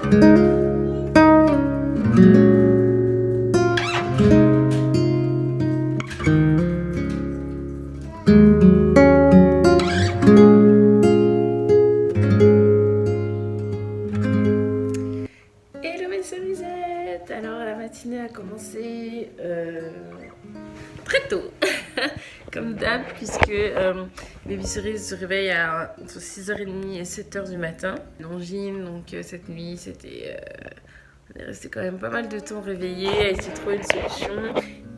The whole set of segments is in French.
Hello mes chemisettes. Alors la matinée a commencé très tôt, comme d'hab, puisque Baby Cerise se réveille entre 6h30 et 7h du matin. Longine, donc cette nuit, on est resté quand même pas mal de temps réveillés à essayer de trouver une solution.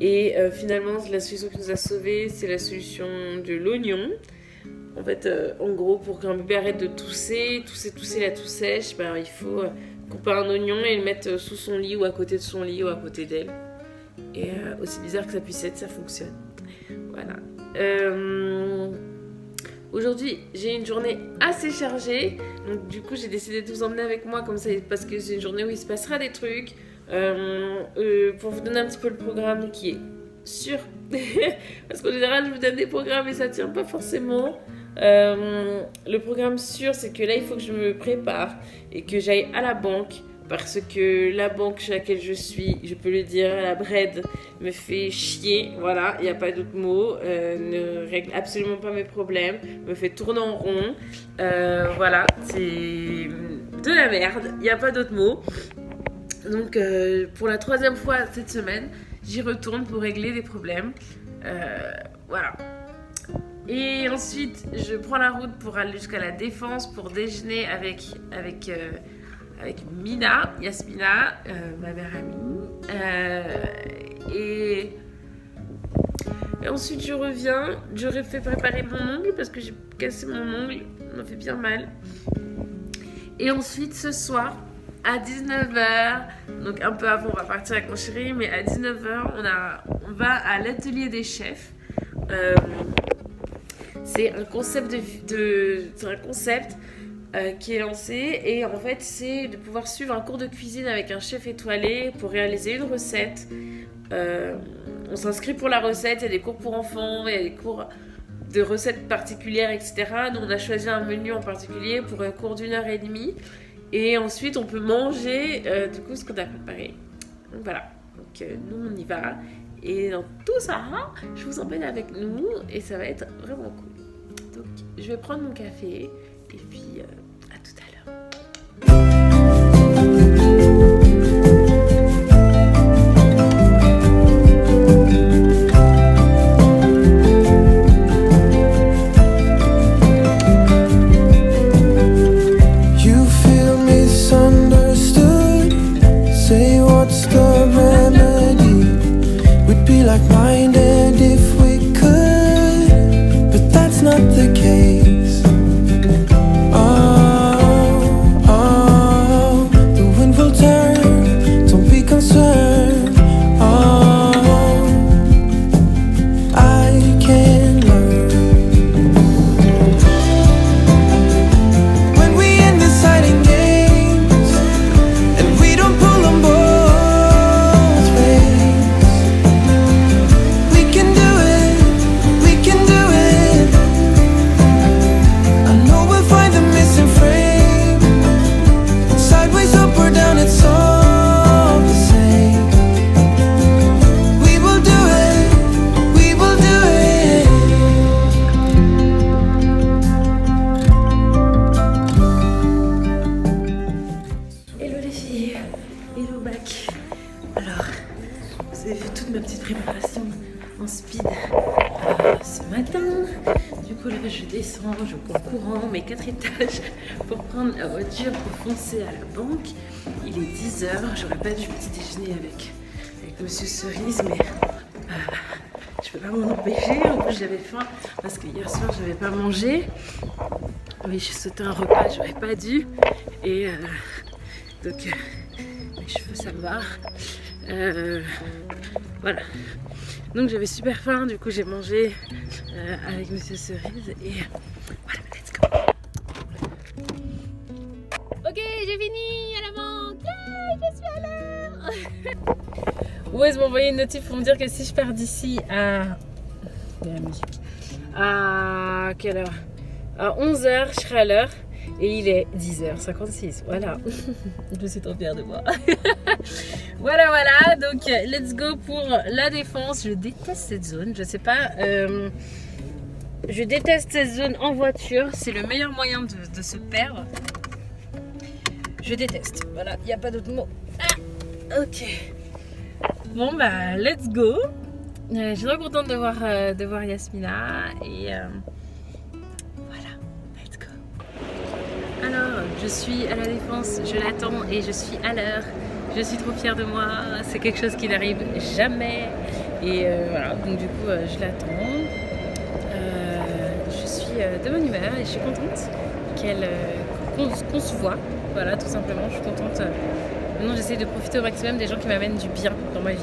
Et finalement, la solution qui nous a sauvés, c'est la solution de l'oignon. En fait, en gros, pour qu'un bébé arrête de tousser la toux sèche, il faut couper un oignon et le mettre sous son lit ou à côté de son lit ou à côté d'elle. Et aussi bizarre que ça puisse être, ça fonctionne. Voilà. Aujourd'hui, j'ai une journée assez chargée. Donc du coup, j'ai décidé de vous emmener avec moi comme ça, parce que c'est une journée où il se passera des trucs. Pour vous donner un petit peu le programme qui est sûr. Parce qu'en général, je vous donne des programmes et ça tient pas forcément. Le programme sûr, c'est que là, il faut que je me prépare et que j'aille à la banque. Parce que la banque chez laquelle je suis, je peux le dire, la Bred me fait chier, voilà, il n'y a pas d'autre mot, ne règle absolument pas mes problèmes, me fait tourner en rond, voilà, c'est de la merde, il n'y a pas d'autre mot. Donc pour la 3e fois cette semaine, j'y retourne pour régler des problèmes, voilà. Et ensuite, je prends la route pour aller jusqu'à la Défense pour déjeuner avec Mina, Yasmina, ma meilleure amie. Et ensuite je reviens, j'aurais fait préparer mon ongle parce que j'ai cassé mon ongle, ça m'a fait bien mal. Et ensuite ce soir, à 19h, donc un peu avant on va partir avec mon chéri, mais à 19h on va à l'atelier des chefs. C'est un concept qui est lancé, et en fait c'est de pouvoir suivre un cours de cuisine avec un chef étoilé pour réaliser une recette. On s'inscrit pour la recette, il y a des cours pour enfants, il y a des cours de recettes particulières, etc. Nous on a choisi un menu en particulier pour un cours d'1h30, et ensuite on peut manger du coup ce qu'on a préparé. Donc voilà, donc nous on y va, et dans tout ça je vous emmène avec nous et ça va être vraiment cool. Donc je vais prendre mon café et puis à tout à l'heure. You feel misunderstood. Say what's the remedy? We'd be like-minded if we could, but that's not the case. Je descends, je prends le courant, mes 4 étages pour prendre la voiture pour foncer à la banque. Il est 10h, j'aurais pas dû petit déjeuner avec Monsieur Cerise, mais je peux pas m'en empêcher. En plus j'avais faim parce que hier soir j'avais pas mangé. Oui, j'ai sauté un repas, j'aurais pas dû. Et donc mes cheveux ça me va. Voilà. Donc j'avais super faim, du coup j'ai mangé avec Monsieur Cerise et voilà, let's go. Ok, j'ai fini à la banque, je suis à l'heure. Wes m'a envoyé une notif pour me dire que si je pars d'ici à... de la musique. À quelle heure? À 11h, je serai à l'heure. Et il est 10h56, voilà. Je suis trop fière de moi. Voilà, donc let's go pour la défense. Je déteste cette zone, je sais pas. Je déteste cette zone en voiture, c'est le meilleur moyen de se perdre. Je déteste, voilà, il n'y a pas d'autre mot. Ah, ok. Bon bah, let's go. Je suis trop contente de voir Yasmina et voilà, let's go. Alors, je suis à la défense, je l'attends et je suis à l'heure. Je suis trop fière de moi, c'est quelque chose qui n'arrive jamais. Et voilà, donc du coup, je l'attends. Je suis de bonne humeur et je suis contente qu'on se voit. Voilà, tout simplement, je suis contente. Maintenant, j'essaie de profiter au maximum des gens qui m'amènent du bien dans ma vie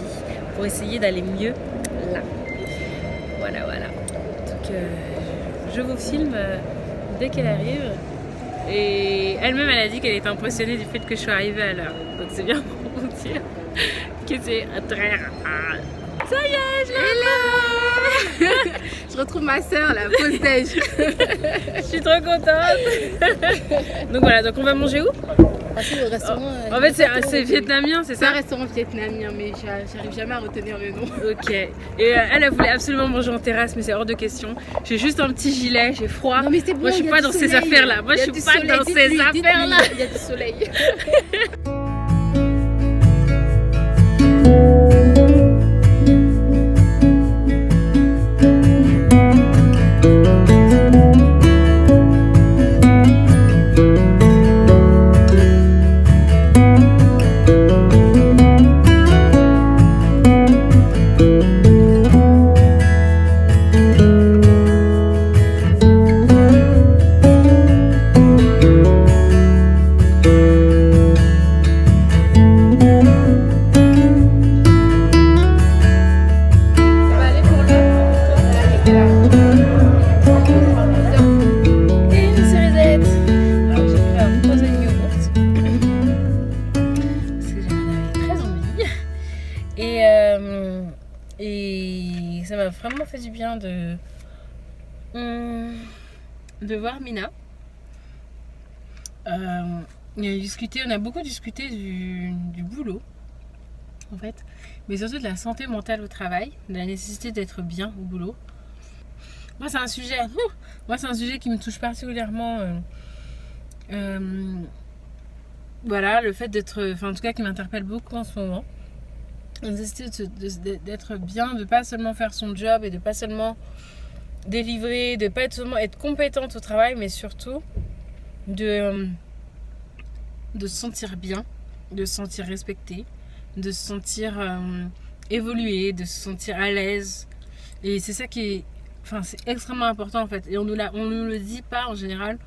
pour essayer d'aller mieux là. Voilà. Donc, je vous filme dès qu'elle arrive. Et elle-même, elle a dit qu'elle était impressionnée du fait que je suis arrivée à l'heure. Donc, c'est bien pour vous dire que c'est très rare. Ça y est, je l'ai! Je retrouve ma soeur, la pause déj. Je suis trop contente. Donc voilà, donc on va manger où? Au restaurant. En fait, c'est vietnamien, c'est C'est un ça? restaurant vietnamien, mais j'arrive jamais à retenir le nom. Ok. Et elle voulait absolument manger en terrasse, mais c'est hors de question. J'ai juste un petit gilet, j'ai froid. Non, mais c'est bon, Moi, je suis pas dans ces affaires-là. Moi, je suis pas dans ces affaires-là. Il y a du soleil. Et ça m'a vraiment fait du bien de voir Mina. On a beaucoup discuté du boulot, en fait, mais surtout de la santé mentale au travail, de la nécessité d'être bien au boulot. Moi, c'est un sujet qui me touche particulièrement. Voilà, le fait d'être, enfin en tout cas qui m'interpelle beaucoup en ce moment. La nécessité d'être bien, de pas seulement faire son job et de pas seulement délivrer, de pas seulement être compétente au travail, mais surtout de se sentir bien, de se sentir respectée, de se sentir évoluer, de se sentir à l'aise. Et c'est ça qui est, enfin c'est extrêmement important en fait. Et on nous le dit pas en général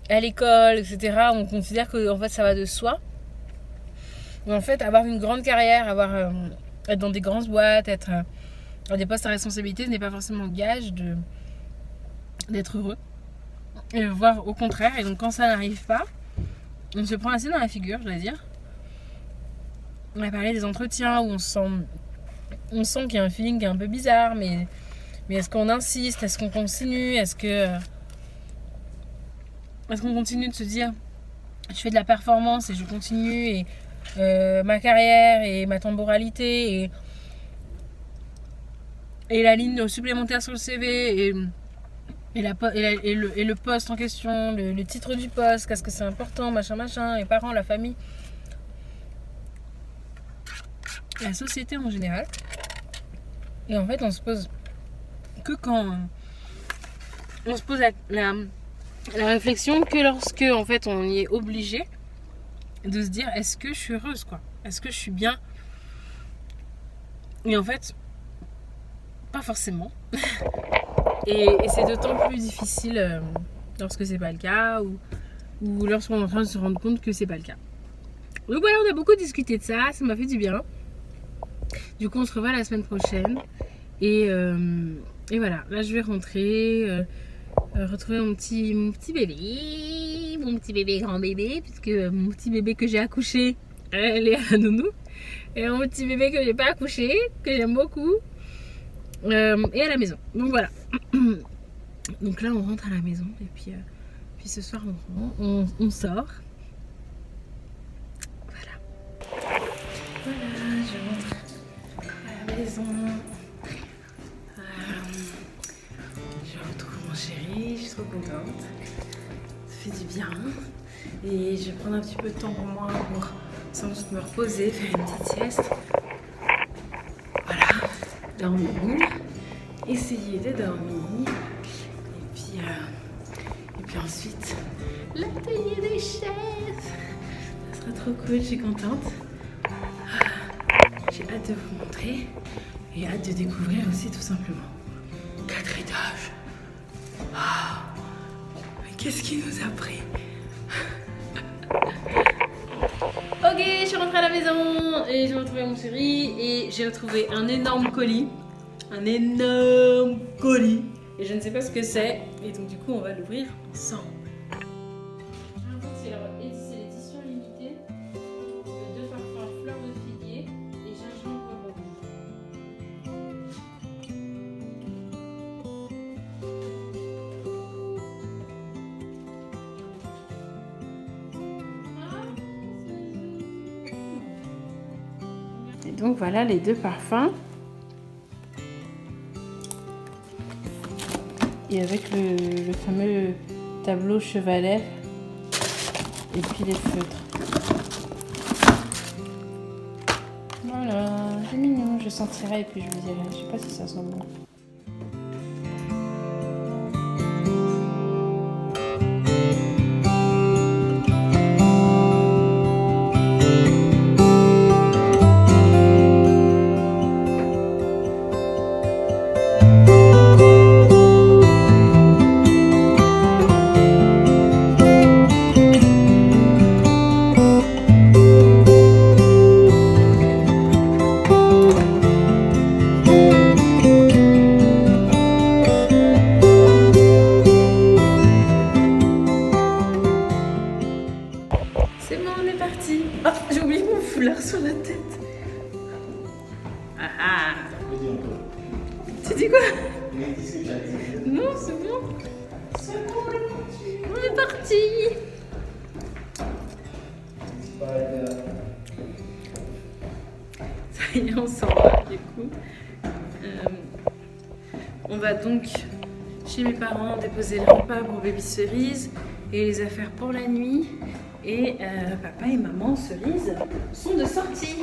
à l'école, etc. On considère que en fait ça va de soi. Mais en fait, avoir une grande carrière, être dans des grandes boîtes, être dans des postes à responsabilité, ce n'est pas forcément gage d'être heureux. Et voire au contraire. Et donc quand ça n'arrive pas, on se prend assez dans la figure, je dois dire. On a parlé des entretiens où on sent qu'il y a un feeling qui est un peu bizarre, mais est-ce qu'on insiste, est-ce qu'on continue, est-ce qu'on continue de se dire je fais de la performance et je continue et ma carrière et ma temporalité et la ligne supplémentaire sur le CV et le poste en question, le titre du poste, qu'est-ce que c'est important, machin, les parents, la famille, la société en général. Et en fait, on se pose que quand on se pose la réflexion que lorsque en fait on y est obligé de se dire est-ce que je suis heureuse quoi, est-ce que je suis bien. Et en fait pas forcément. et c'est d'autant plus difficile lorsque c'est pas le cas ou lorsqu'on est en train de se rendre compte que c'est pas le cas. Donc voilà, on a beaucoup discuté de ça m'a fait du bien. Du coup on se revoit la semaine prochaine et voilà, là je vais rentrer retrouver mon petit bébé, grand bébé, puisque mon petit bébé que j'ai accouché, elle est à la nounou, et mon petit bébé que j'ai pas accouché, que j'aime beaucoup, et à la maison. Donc voilà. Donc là on rentre à la maison et puis puis ce soir on sort. Voilà, je rentre à la maison. Je retrouve mon chéri, je suis trop contente. Ça fait du bien. Et je vais prendre un petit peu de temps pour moi pour sans doute me reposer, faire une petite sieste. Voilà, dormir. Essayer de dormir. Et puis ensuite, l'atelier des chefs. Ça sera trop cool, je suis contente. J'ai hâte de vous montrer et hâte de découvrir aussi tout simplement. 4 étages. Mais qu'est-ce qui nous a pris? Ok, je suis rentrée à la maison et j'ai retrouvé mon chéri et j'ai retrouvé un énorme colis. Et je ne sais pas ce que c'est. Et donc du coup, on va l'ouvrir ensemble. C'est l'édition limitée de 2 parfums fleurs de figuier et gingembre rouge. Et donc voilà les 2 parfums. Et avec le fameux tableau chevalet et puis les feutres. Voilà, c'est mignon, je sentirai et puis je vous dirai. Je sais pas si ça sent bon. C'est bon, on est parti. Oh, j'ai oublié mon foulard sur la tête. Ah ah. Tu dis quoi? Non, c'est bon. C'est bon, on est parti. Ça y est, on s'en va du coup. On va donc chez mes parents déposer le repas pour Baby Cerise et les affaires pour la nuit. Et papa et maman Cerise sont de sortie.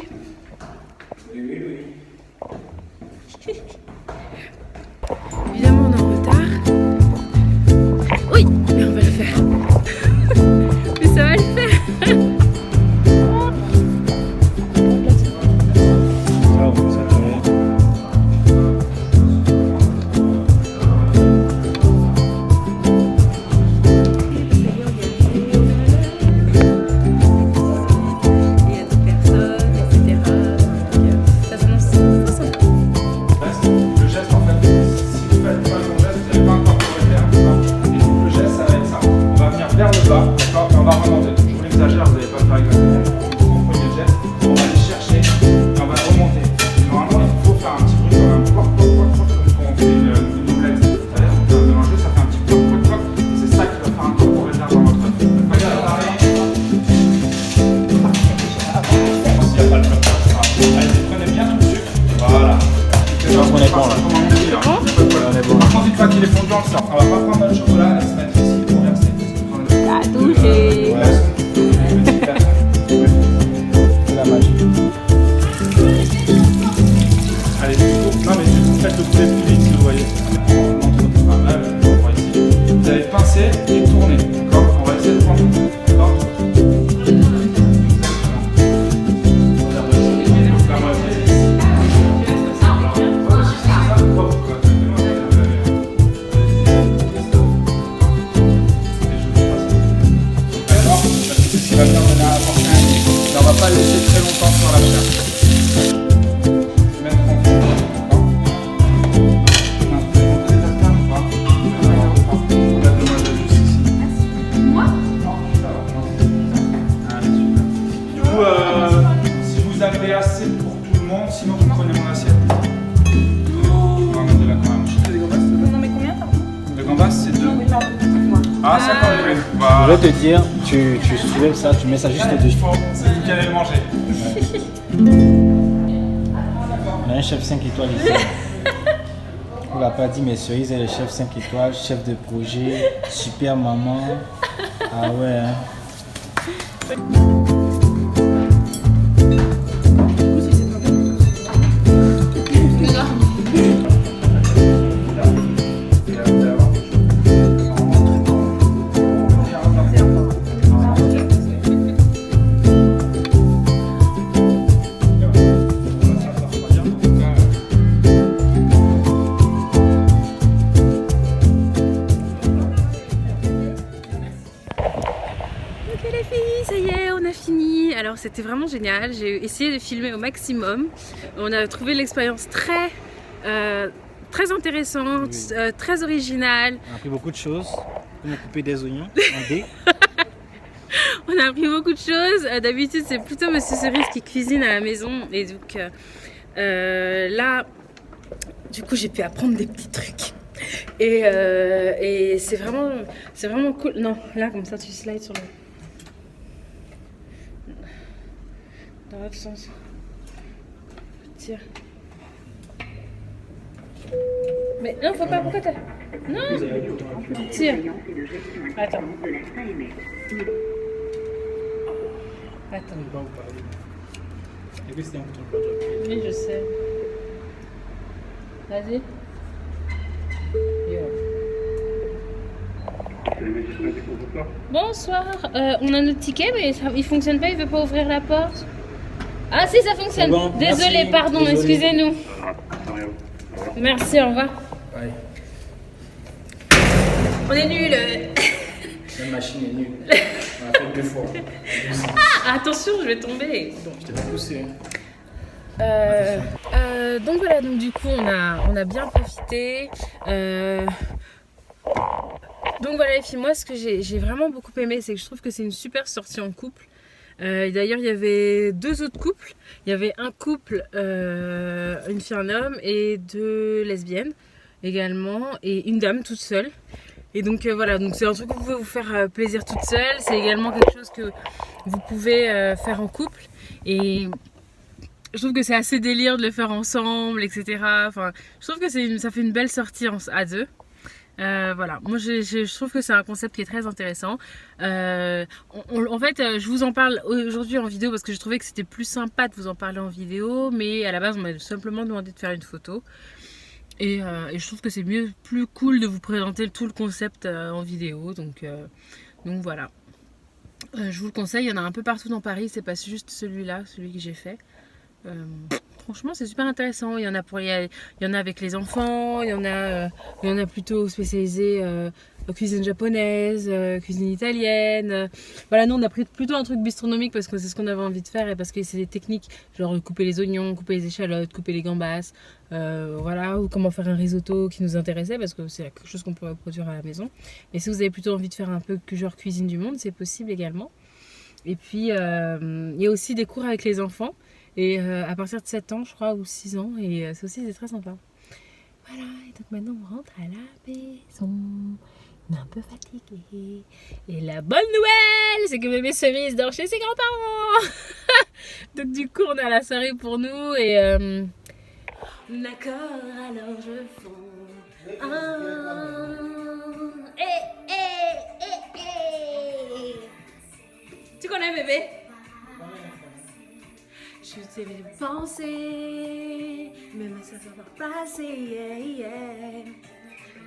Oui. Évidemment, on est en retard. Oui, mais on va le faire. Mais ça va le faire. qu'il est fondant, ça. On va pas prendre le chocolat et se mettre ici pour verser. Ah, touché. C'est la magie. Allez, du coup, non mais du coup, faites le poulet plus vite, si vous voyez. Vous allez pincer et tourner, d'accord? On va essayer de prendre, d'accord? On va pas le laisser très longtemps sur la chair. Mettre en fond. Moi? Du coup, si vous avez assez pour tout le monde, sinon vous prenez mon assiette. On va mettre de la quand même. Non mais combien pardon? Le gambas c'est 2. Ah à 50 degrés. Je Voilà. vais te dire, tu soulèves ça, tu mets ça juste Il au-dessus. faut que vous allez le manger. On a un chef 5 étoiles ici. On l'a pas dit, mais Cerise est le chef 5 étoiles, chef de projet, super maman. Ah ouais, hein. Ok les filles, ça y est, on a fini. Alors c'était vraiment génial, j'ai essayé de filmer au maximum. On a trouvé l'expérience très intéressante, très originale. On a appris beaucoup de choses. Comment couper des oignons en dés. On a appris beaucoup de choses. D'habitude c'est plutôt Monsieur Cerise qui cuisine à la maison. Et donc là, du coup j'ai pu apprendre des petits trucs. Et c'est vraiment cool. Non, là comme ça tu slides sur le... Dans l'autre sens. Tire. Mais non, faut pas, pourquoi t'as... Non. Tire. Attends. Attends. Oui, je sais. Vas-y. Yo. Bonsoir. On a notre ticket, mais il fonctionne pas, il veut pas ouvrir la porte. Ah si, ça fonctionne. Bon, Désolé, merci. pardon, Désolé. excusez-nous. Merci, au revoir. Ouais. On est nuls. La machine est nulle. On a fait 2 fois. Ah, attention, je vais tomber. Bon. Je t'ai pas poussé. Donc voilà, donc du coup on a bien profité. Donc voilà les filles, moi ce que j'ai vraiment beaucoup aimé, c'est que je trouve que c'est une super sortie en couple. D'ailleurs il y avait 2 autres couples. Il y avait un couple, une fille, un homme et 2 lesbiennes également et une dame toute seule. Et donc voilà, donc c'est un truc que vous pouvez vous faire plaisir toute seule. C'est également quelque chose que vous pouvez faire en couple. Et je trouve que c'est assez délire de le faire ensemble, etc. Enfin, je trouve que ça fait une belle sortie à 2. Voilà, moi je trouve que c'est un concept qui est très intéressant. En fait, je vous en parle aujourd'hui en vidéo parce que je trouvais que c'était plus sympa de vous en parler en vidéo, mais à la base on m'a simplement demandé de faire une photo. Et je trouve que c'est plus cool de vous présenter tout le concept en vidéo. Donc voilà. Je vous le conseille, il y en a un peu partout dans Paris, c'est pas juste celui-là, celui que j'ai fait. Franchement c'est super intéressant, il y en a avec les enfants, il y en a plutôt spécialisés cuisine japonaise, cuisine italienne. Voilà, nous on a pris plutôt un truc bistronomique parce que c'est ce qu'on avait envie de faire et parce que c'est des techniques genre couper les oignons, couper les échalotes, couper les gambas, voilà, ou comment faire un risotto qui nous intéressait parce que c'est quelque chose qu'on peut reproduire à la maison. Mais si vous avez plutôt envie de faire un peu genre cuisine du monde, c'est possible également. Et puis il y a aussi des cours avec les enfants. Et à partir de 7 ans, je crois, ou 6 ans, et ça aussi c'est très sympa. Voilà, et donc maintenant on rentre à la maison. On est un peu fatigué. Et la bonne nouvelle, c'est que bébé Cerise dort chez ses grands-parents. Donc du coup, on a la soirée pour nous et... D'accord, alors je fonds. Tu connais bébé? Je t'ai vu penser, même ça va passer, yeah, yeah.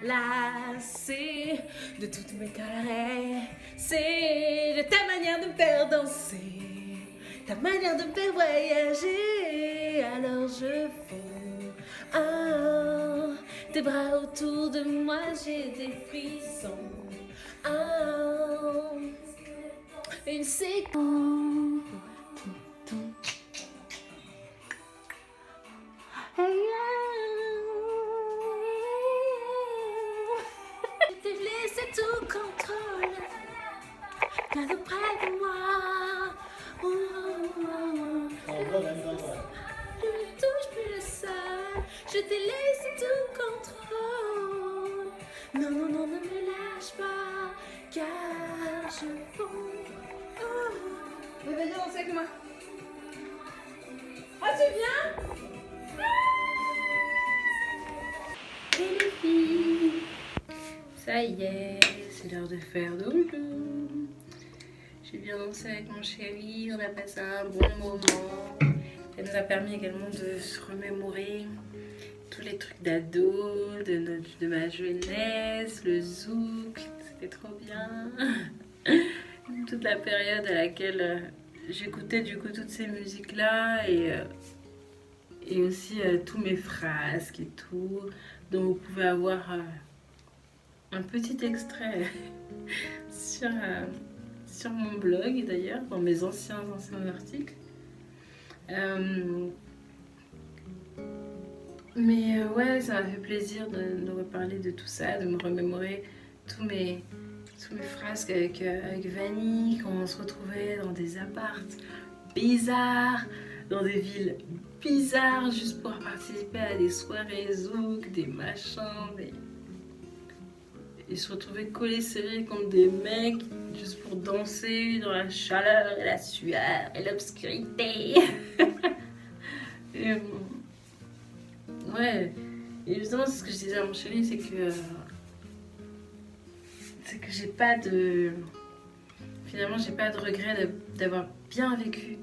Lassé de toutes mes caresses, c'est de ta manière de me faire danser, ta manière de me faire voyager. Alors je fonds, tes bras autour de moi, j'ai des frissons, une séquence. Je t'ai laissé tout contrôle, garde près de moi. Je ne touche plus le sol, je t'ai laissé tout contrôle. Non, non, non, ne me lâche pas, car Mais vas-y, danser avec moi. Ah, tu viens? Et les filles, ça y est, c'est l'heure de faire dodo. J'ai bien dansé avec mon chéri, on a passé un bon moment. Ça nous a permis également de se remémorer tous les trucs d'ado, de ma jeunesse, le zouk, c'était trop bien. Toute la période à laquelle j'écoutais du coup toutes ces musiques-là et aussi tous mes frasques et tout. Donc vous pouvez avoir un petit extrait sur mon blog d'ailleurs, dans mes anciens articles. Mais ouais, ça m'a fait plaisir de reparler de tout ça, de me remémorer tous mes frasques avec Vanny, quand on se retrouvait dans des apparts bizarres, dans des villes bizarres, juste pour participer à des soirées zouk, des machins, et se retrouver collés serrés comme des mecs, juste pour danser dans la chaleur et la sueur et l'obscurité. Ouais, et justement, c'est ce que je disais à mon chéri, c'est que j'ai pas de... Finalement, j'ai pas de regret d'avoir bien vécu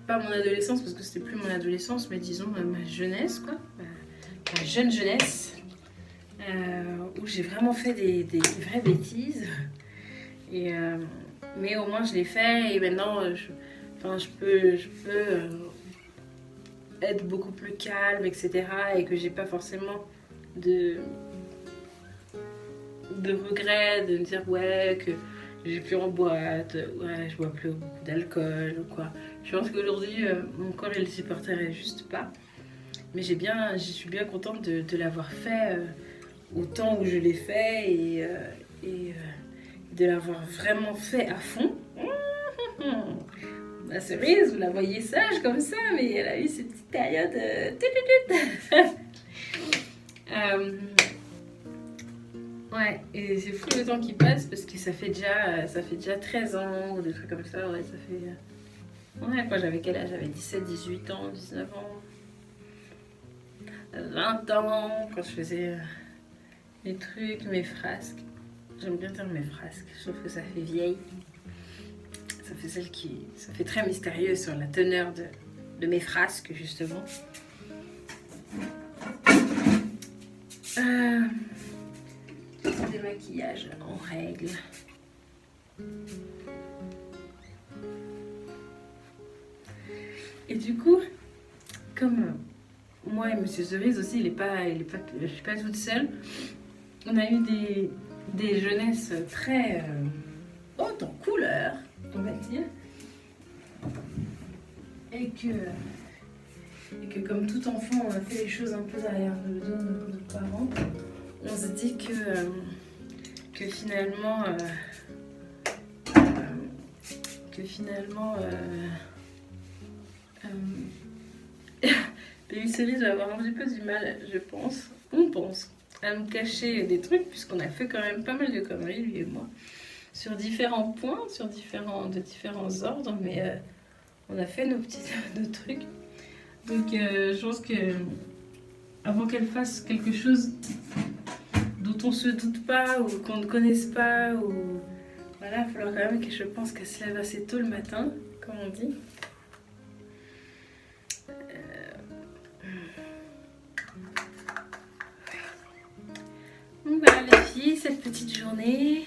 pas mon adolescence, parce que c'était plus mon adolescence, mais disons ma jeunesse, quoi. Ma jeune jeunesse, où j'ai vraiment fait des vraies bêtises. Mais au moins, je l'ai fait, et maintenant, je peux être beaucoup plus calme, etc. Et que j'ai pas forcément de regrets, de me dire ouais que j'ai plus en boîte, ouais je bois plus beaucoup d'alcool ou quoi. Je pense qu'aujourd'hui mon corps il le supporterait juste pas. Mais je suis bien contente de l'avoir fait au temps où je l'ai fait et de l'avoir vraiment fait à fond. La cerise, vous la voyez sage comme ça, mais elle a eu cette petite période. Ouais, et c'est fou le temps qui passe parce que ça fait déjà 13 ans ou des trucs comme ça. Ouais, ça fait. Ouais, quand j'avais quel âge? J'avais 17, 18 ans, 19 ans, 20 ans, quand je faisais mes trucs, mes frasques. J'aime bien dire mes frasques, je trouve que ça fait vieille. Ça fait ça fait très mystérieux sur la teneur de mes frasques, justement. Des maquillages en règle. Et du coup, comme moi et Monsieur Cerise aussi, je suis pas toute seule. On a eu des jeunesses très hautes en couleur, on va dire. Et que comme tout enfant, on a fait les choses un peu derrière le dos de nos parents. On se dit que finalement Baby Cerise va avoir un petit peu du mal, je pense. On pense à me cacher des trucs, puisqu'on a fait quand même pas mal de conneries, lui et moi, sur différents points, de différents ordres, mais on a fait nos trucs. Donc je pense que avant qu'elle fasse quelque chose dont on se doute pas ou qu'on ne connaisse pas, ou voilà, il va falloir quand même que je pense qu'elle se lève assez tôt le matin, comme on dit. Donc voilà les filles, cette petite journée.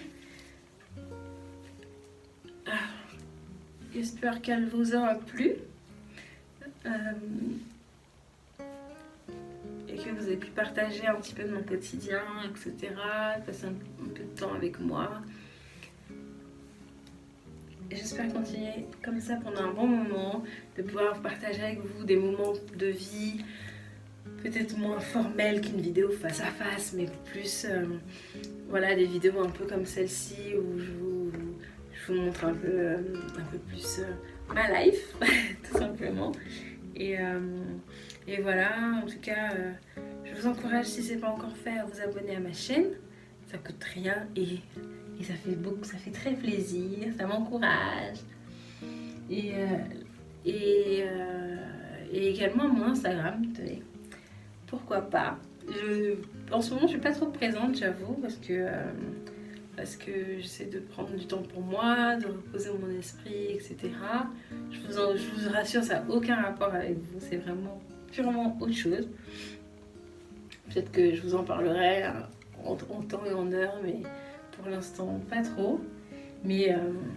J'espère qu'elle vous aura plu. Et que vous avez pu partager un petit peu de mon quotidien, etc. Passer un peu de temps avec moi. Et j'espère continuer comme ça pendant un bon moment, de pouvoir partager avec vous des moments de vie, peut-être moins formels qu'une vidéo face à face, mais plus voilà, des vidéos un peu comme celle-ci où je vous montre un peu plus ma life, tout simplement. Et voilà, en tout cas, je vous encourage, si ce n'est pas encore fait, à vous abonner à ma chaîne. ça coûte rien et ça fait beaucoup, ça fait très plaisir, ça m'encourage. Et également mon Instagram, pourquoi pas. En ce moment, je suis pas trop présente, j'avoue, parce que j'essaie de prendre du temps pour moi, de reposer mon esprit, etc. Je vous rassure, ça n'a aucun rapport avec vous, c'est vraiment purement autre chose. Peut-être que je vous en parlerai en temps et en heure, mais pour l'instant, pas trop. Mais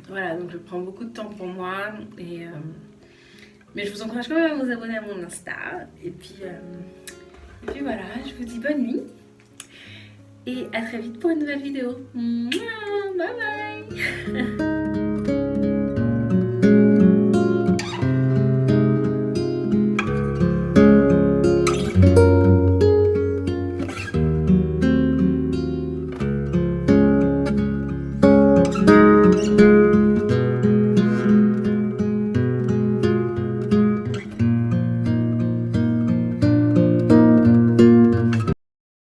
voilà, donc je prends beaucoup de temps pour moi, mais je vous encourage quand même à vous abonner à mon Insta. Et puis voilà, je vous dis bonne nuit. Et à très vite pour une nouvelle vidéo. Mouah, bye bye.